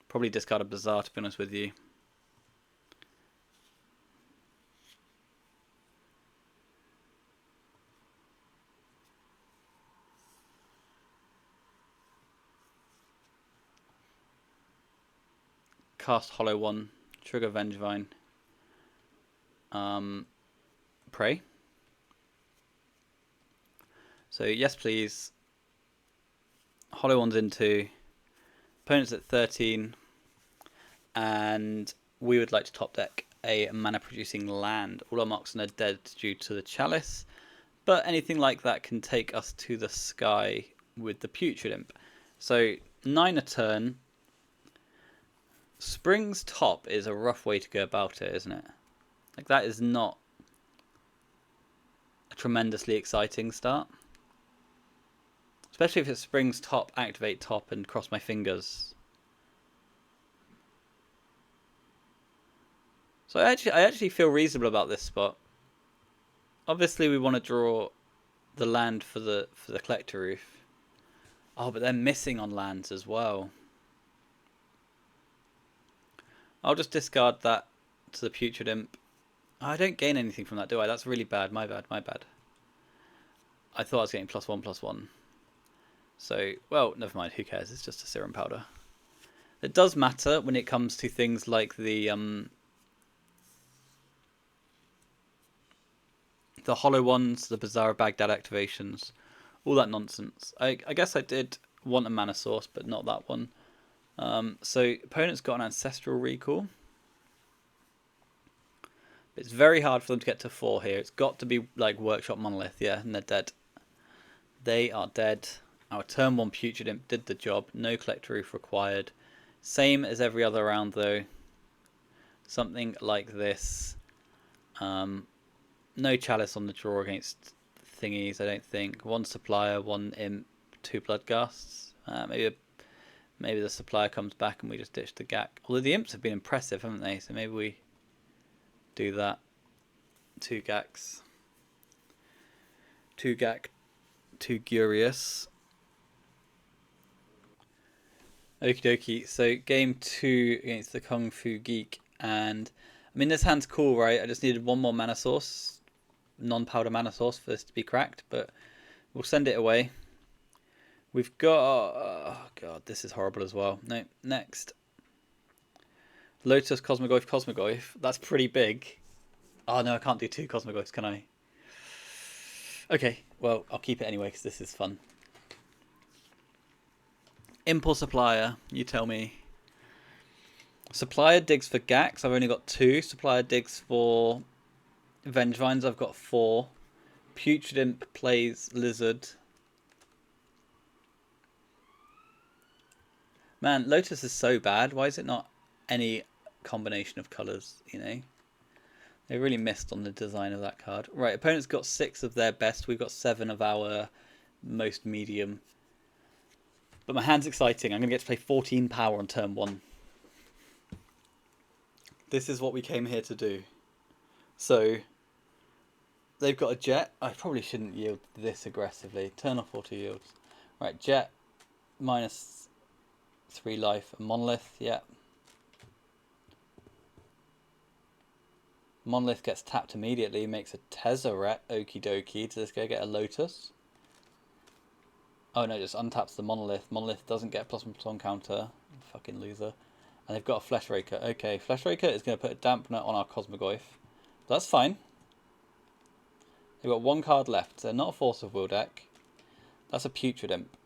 Probably discard a Bazaar, to be honest with you. Cast Hollow One. Trigger Vengevine. Pray. So yes please. Hollow One's into. Opponent's at 13. And we would like to top deck a mana producing land. All our marks are dead due to the Chalice. But anything like that can take us to the sky with the Putrid Imp. So 9 a turn. Spring's top is a rough way to go about it, isn't it? Like, that is not a tremendously exciting start. Especially if it's Spring's top, activate top, and cross my fingers. So I actually feel reasonable about this spot. Obviously we want to draw the land for the collector roof. Oh, but they're missing on lands as well. I'll just discard that to the Putrid Imp. I don't gain anything from that, do I? That's really bad. My bad. My bad. I thought I was getting +1/+1. So, well, never mind. Who cares? It's just a serum powder. It does matter when it comes to things like the hollow ones, the Bizarre Baghdad activations, all that nonsense. I guess I did want a mana source, but not that one. So opponent's got an Ancestral Recall. It's very hard for them to get to 4 here. It's got to be like Workshop Monolith, yeah, and they're dead. They are dead. Our turn 1 Putrid Imp did the job. No Collector Roof required. Same as every other round though. Something like this. No Chalice on the draw against thingies, I don't think. 1 Supplier, 1 Imp, 2 Bloodghasts. Maybe the Supplier comes back and we just ditch the Gak. Although the Imps have been impressive, haven't they? So maybe we do that. 2 Gaks. 2 Gak, 2 Gurious. Okie dokie. So game 2 against the Kung Fu Geek. And I mean, this hand's cool, right? I just needed 1 more mana source. Non-powder mana source for this to be cracked. But we'll send it away. We've got... oh god, this is horrible as well. No, next. Lotus, Cosmogoyf, Cosmogoyf. That's pretty big. Oh no, I can't do 2 Cosmogoyfs, can I? Okay, well, I'll keep it anyway because this is fun. Impulse Supplier, you tell me. Supplier digs for Gax, I've only got 2. Supplier digs for Vengevines, I've got 4. Putrid Imp plays Lizard. Man, Lotus is so bad. Why is it not any combination of colours, you know? They really missed on the design of that card. Right, opponent's got 6 of their best. We've got 7 of our most medium. But my hand's exciting. I'm going to get to play 14 power on turn 1. This is what we came here to do. So, they've got a Jet. I probably shouldn't yield this aggressively. Turn off auto yields. Right, Jet, -3 life. A Monolith, yeah. Monolith gets tapped immediately, makes a Tezzeret, okie dokie. Does this go get a Lotus? Oh no, just untaps the Monolith. Monolith doesn't get a +1/+1 counter. Fucking loser. And they've got a Flesh Raker. Okay, Flesh Raker is going to put a dampener on our Cosmogoyf. That's fine. They've got 1 card left. They're not a Force of Will deck. That's a Putrid Imp.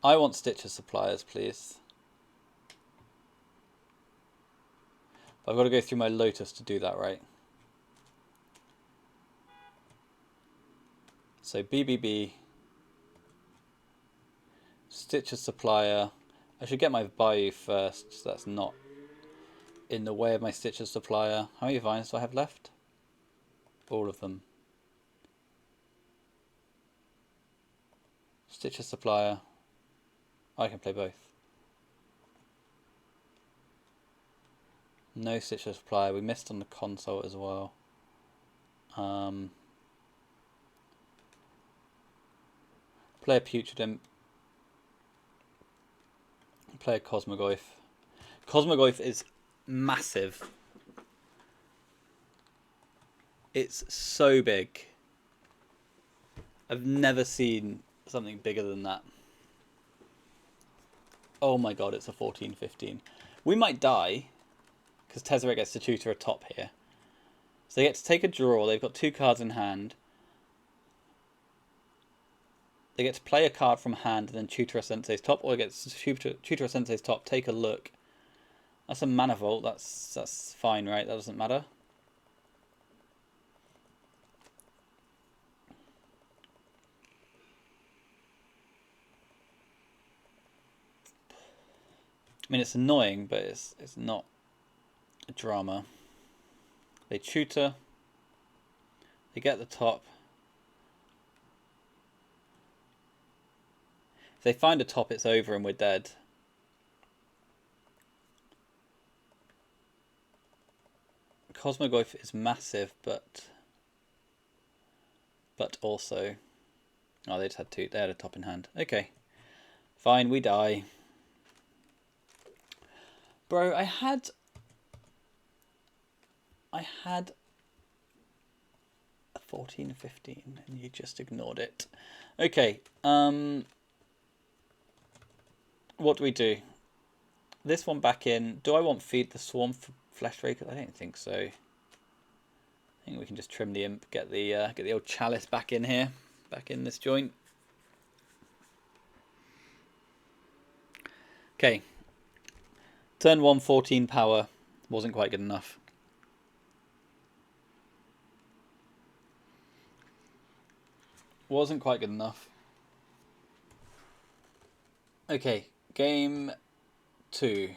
I want Stitcher Suppliers, please. I've got to go through my Lotus to do that, right? So BBB, Stitcher Supplier. I should get my Bayou first, so that's not in the way of my Stitcher Supplier. How many vines do I have left? All of them. Stitcher Supplier. I can play both. No Stitcher Supplier. We missed on the console as well. Play a Putrid Imp. Play a Cosmogoyf. Cosmogoyf is massive. It's so big. I've never seen something bigger than that. Oh my god, it's a 14/15. We might die, because Tezzeret gets to tutor a top here. So they get to take a draw. They've got 2 cards in hand. They get to play a card from hand and then tutor a Sensei's top, or they get to tutor a Sensei's top, take a look. That's a Mana Vault. That's fine, right? That doesn't matter. I mean, it's annoying, but it's not a drama. They tutor. They get the top. If they find a top, it's over and we're dead. Cosmogoyf is massive, but also... Oh, they just had two. They had a top in hand. Okay. Fine, we die. Bro, I had a 14, 15, and you just ignored it. Okay. What do we do? This one back in. Do I want feed the swarm for flesh rakers? I don't think so. I think we can just trim the imp, get the old chalice back in here, back in this joint. Okay. Turn 1, 14 power. Wasn't quite good enough. Wasn't quite good enough. Okay, game 2.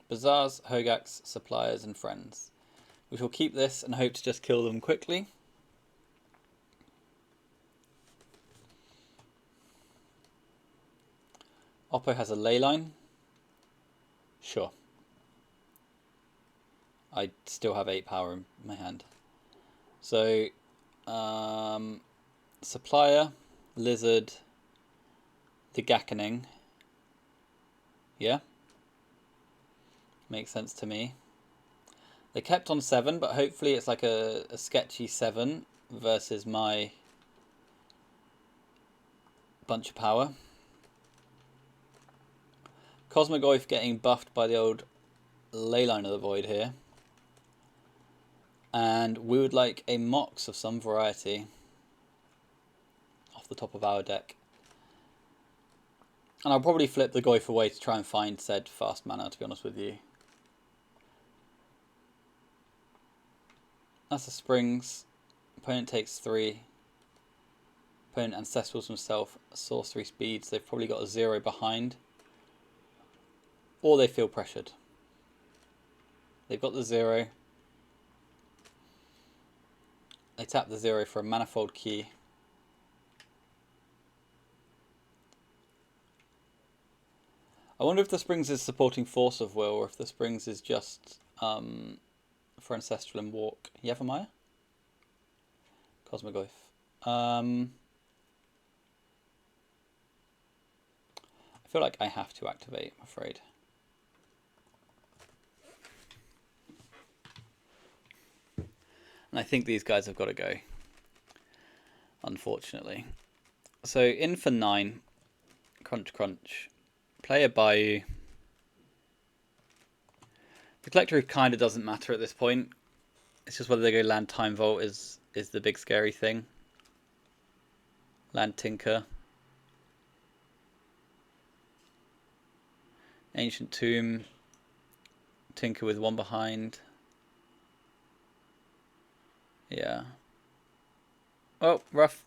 Bazaars, hogaaks, suppliers, and friends. We shall keep this and hope to just kill them quickly. Oppo has a leyline. Sure. I still have 8 power in my hand. So, supplier, lizard, the gackening. Yeah? Makes sense to me. They kept on 7, but hopefully it's like a sketchy 7 versus my bunch of power. Cosmogoyf getting buffed by the old Leyline of the Void here. And we would like a Mox of some variety off the top of our deck. And I'll probably flip the Goyf away to try and find said fast mana, to be honest with you. That's the Springs. Opponent takes 3. Opponent Ancestrals himself, Sorcery Speeds. They've probably got a 0 behind. Or they feel pressured. They've got the 0. They tap the 0 for a Manifold Key. I wonder if the Springs is supporting Force of Will, or if the Springs is just for Ancestral and Walk. Yevamaya? Cosmogoyf. I feel like I have to activate, I'm afraid. And I think these guys have got to go, unfortunately. So in for 9, crunch crunch, play a Bayou. The Collector kind of doesn't matter at this point. It's just whether they go land Time Vault is the big scary thing. Land Tinker. Ancient Tomb. Tinker with 1 behind. Yeah. Oh, rough.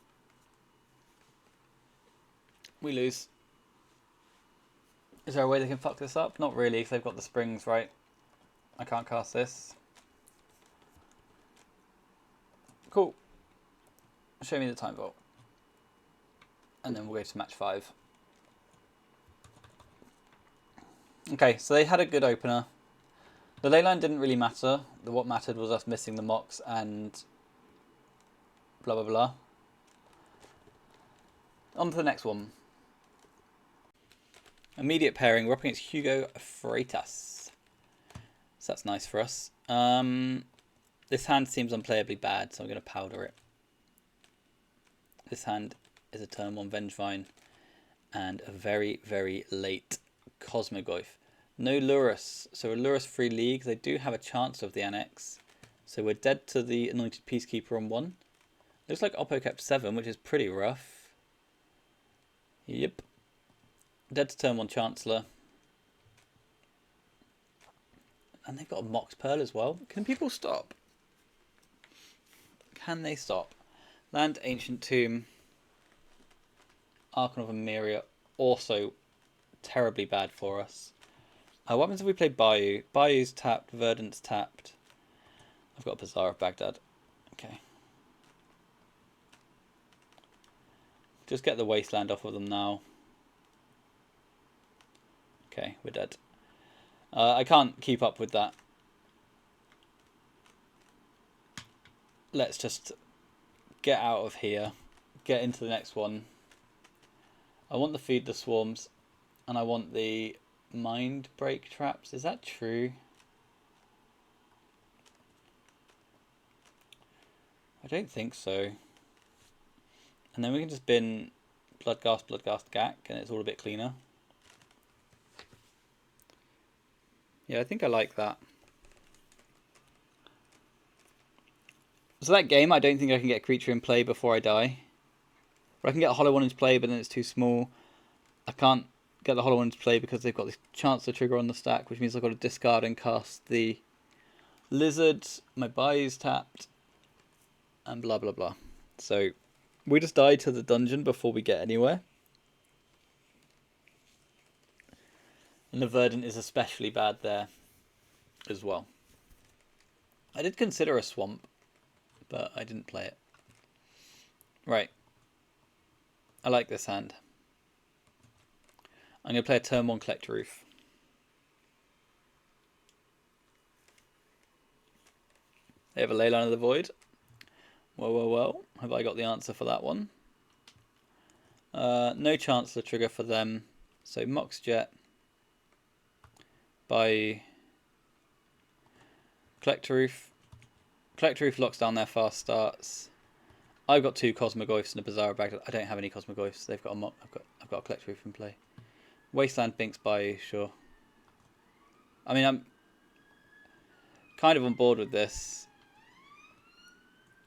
We lose. Is there a way they can fuck this up? Not really, because they've got the Springs, right? I can't cast this. Cool. Show me the Time Vault. And then we'll go to match 5. Okay, so they had a good opener. The leyline didn't really matter. What mattered was us missing the Mox and blah blah blah. On to the next one. Immediate pairing. We're up against Hugo Freitas. So that's nice for us. This hand seems unplayably bad, so I'm going to powder it. This hand is a turn 1 Vengevine and a very, very late Cosmogoyf. No Lurus, so a Lurus free league. They do have a chance of the Annex. So we're dead to the Anointed Peacekeeper on 1. Looks like Oppo kept 7, which is pretty rough. Yep. Dead to turn 1 Chancellor. And they've got a Mox Pearl as well. Can people stop? Can they stop? Land Ancient Tomb. Archon of Emeria. Also terribly bad for us. What happens if we play Bayou? Bayou's tapped. Verdant's tapped. I've got Bazaar of Baghdad. Okay. Just get the Wasteland off of them now. Okay, we're dead. I can't keep up with that. let's just get out of here, get into the next one. I want the feed the swarms, and I want the mind break traps. Is that true? I don't think so. And then we can just bin Bloodghast, Gack, and it's all a bit cleaner. Yeah, I think I like that. So that game, I don't think I can get a creature in play before I die. Or I can get a hollow one into play, but then it's too small. I can't get the hollow one into play because they've got this chance to trigger on the stack, which means I've got to discard and cast the lizard. My buy is tapped, and blah blah blah. So we just die to the dungeon before we get anywhere. And the Verdant is especially bad there as well. I did consider a swamp, but I didn't play it. Right. I like this hand. I'm going to play a turn 1 Collector Roof. They have a Leyline of the Void. Well. Have I got the answer for that one? No Chancellor trigger for them. So Mox Jet. By Collector Roof. Collector Roof locks down their fast starts. I've got 2 Cosmogoyfs and a Bizarre Baghdad. I don't have any Cosmogoyfs. They've got a mock. I've got a Collector Roof in play. Wasteland Binks by sure. I mean, I'm kind of on board with this.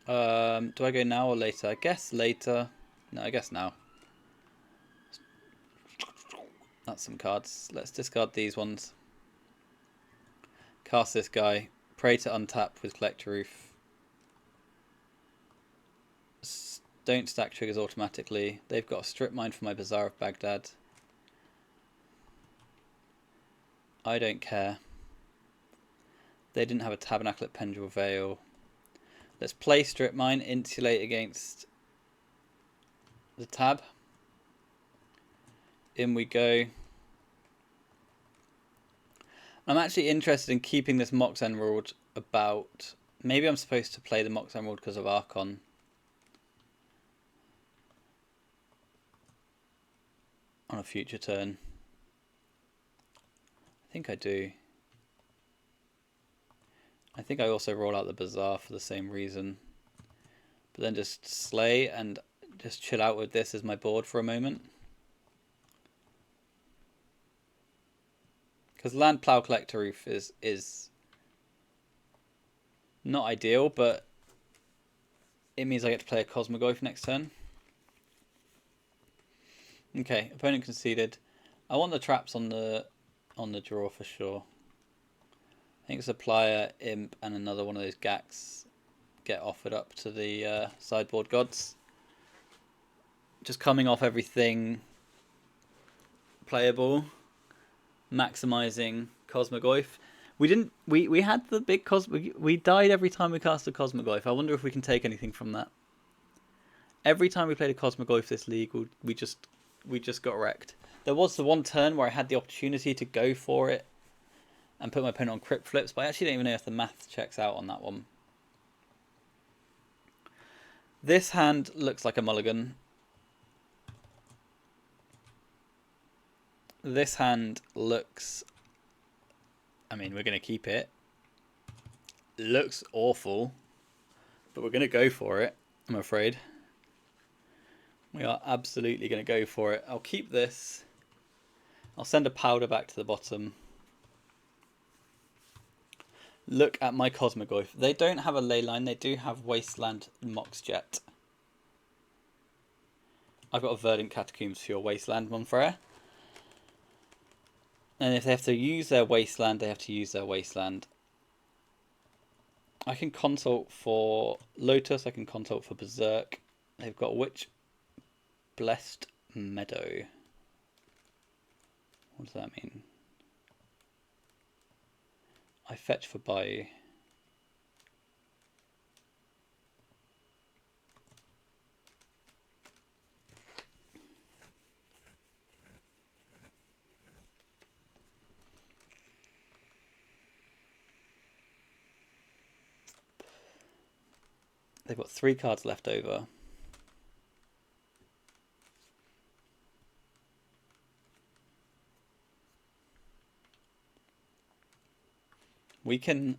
Do I go now or later? I guess later. No, I guess now. That's some cards. Let's discard these ones. Cast this guy. Pray to untap with Collector Roof. Don't stack triggers automatically. They've got a Strip Mine for my Bazaar of Baghdad. I don't care. They didn't have a Tabernacle at Pendrel Vale. Let's play Strip Mine, insulate against the tab. In we go. I'm actually interested in keeping this Mox Emerald about. Maybe I'm supposed to play the Mox Emerald because of Archon. On a future turn. I think I do. I think I also roll out the Bazaar for the same reason. But then just slay and just chill out with this as my board for a moment. Because Land Plough Collector Roof is not ideal, but it means I get to play a Cosmogoyf next turn. Okay, opponent conceded. I want the traps on the draw for sure. I think Supplier, Imp, and another one of those Gaks get offered up to the sideboard gods. Just coming off everything playable, maximizing Cosmogoyf. We had the big we died every time we cast a Cosmogoyf. I wonder if we can take anything from that. Every time we played a Cosmogoyf this league, we just got wrecked. There was the one turn where I had the opportunity to go for it and put my opponent on crypt flips, but I actually don't even know if the math checks out on that one. This hand looks like a mulligan. This hand looks... I mean, we're going to keep it. Looks awful, but we're going to go for it, I'm afraid. We are absolutely going to go for it. I'll keep this. I'll send a powder back to the bottom. Look at my Cosmogoyf. They don't have a leyline. They do have Wasteland Mox Jet. I've got a Verdant Catacombs for your Wasteland, Monfrere. And if they have to use their Wasteland, they have to use their Wasteland. I can consult for Lotus. I can consult for Berserk. They've got Witch Blessed Meadow. What does that mean? I fetch for buy. They've got 3 cards left over. We can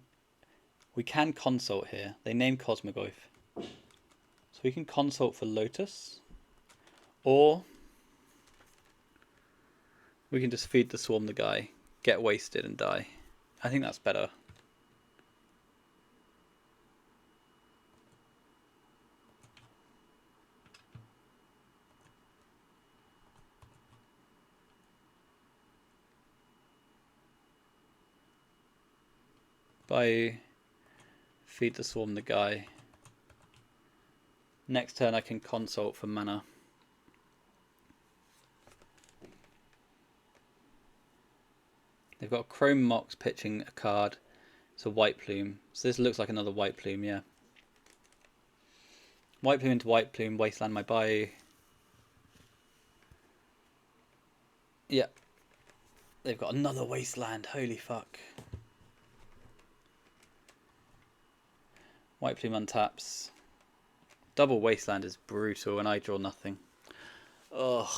consult here. They name Cosmogoyf. So we can consult for Lotus. Or we can just feed the swarm the guy, get wasted and die. I think that's better. By feed the swarm the guy. Next turn I can consult for mana. They've got Chrome Mox pitching a card. It's a White Plume. So this looks like another White Plume, yeah. White Plume into White Plume, wasteland my bio. Yeah. They've got another wasteland, holy fuck. White Plume untaps. Double wasteland is brutal and I draw nothing. Ugh.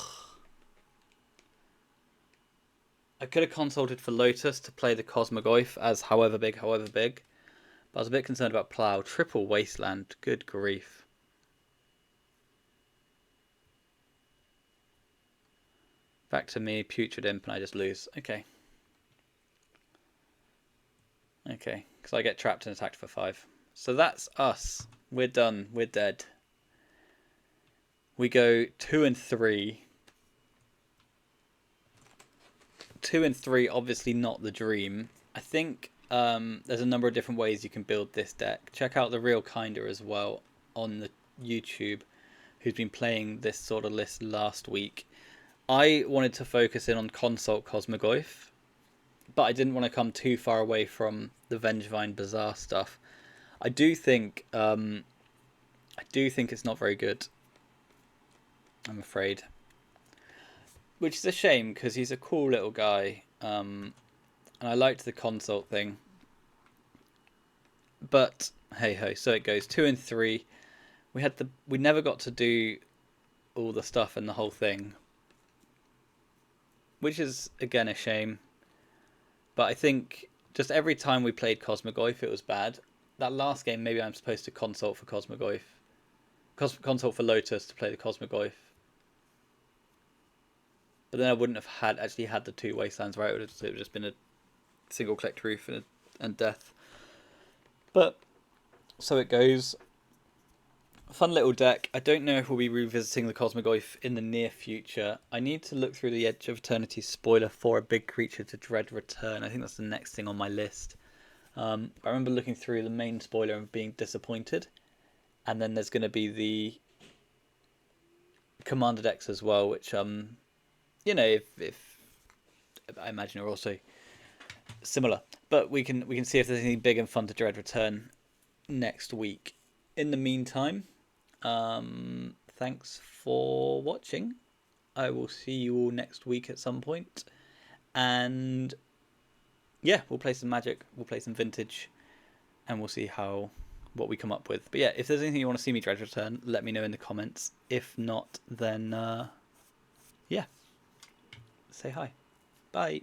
I could have consulted for Lotus to play the Cosmogoyf as however big. But I was a bit concerned about Plough. Triple wasteland, good grief. Back to me, Putrid Imp, and I just lose. Okay. Okay, because I get trapped and attacked for 5. So that's us. We're done. We're dead. We go 2 and 3. 2 and 3, obviously not the dream. I think there's a number of different ways you can build this deck. Check out the Real Kinder as well on the YouTube, who's been playing this sort of list last week. I wanted to focus in on Consult Cosmogoyf, but I didn't want to come too far away from the Vengevine Bazaar stuff. I do think it's not very good, I'm afraid. Which is a shame, because he's a cool little guy, and I liked the consult thing. But hey ho, so it goes. 2 and 3. We never got to do all the stuff and the whole thing, which is again a shame. But I think just every time we played Cosmogoyf, it was bad. That last game, maybe I'm supposed to consult for Cosmogoyf, consult for Lotus to play the Cosmogoyf. But then I wouldn't have actually had the 2 wastelands, right? It would have just been a single collect roof and death. But so it goes. Fun little deck. I don't know if we'll be revisiting the Cosmogoyf in the near future. I need to look through the Edge of Eternity spoiler for a big creature to dread return. I think that's the next thing on my list. I remember looking through the main spoiler and being disappointed. And then there's going to be the Commander decks as well, which you know, if I imagine are also similar. But we can see if there's anything big and fun to dread return next week. In the meantime, thanks for watching. I will see you all next week at some point. And yeah, we'll play some Magic, we'll play some Vintage, and we'll see what we come up with. But yeah, if there's anything you want to see me dread return, let me know in the comments. If not, then yeah, say hi. Bye.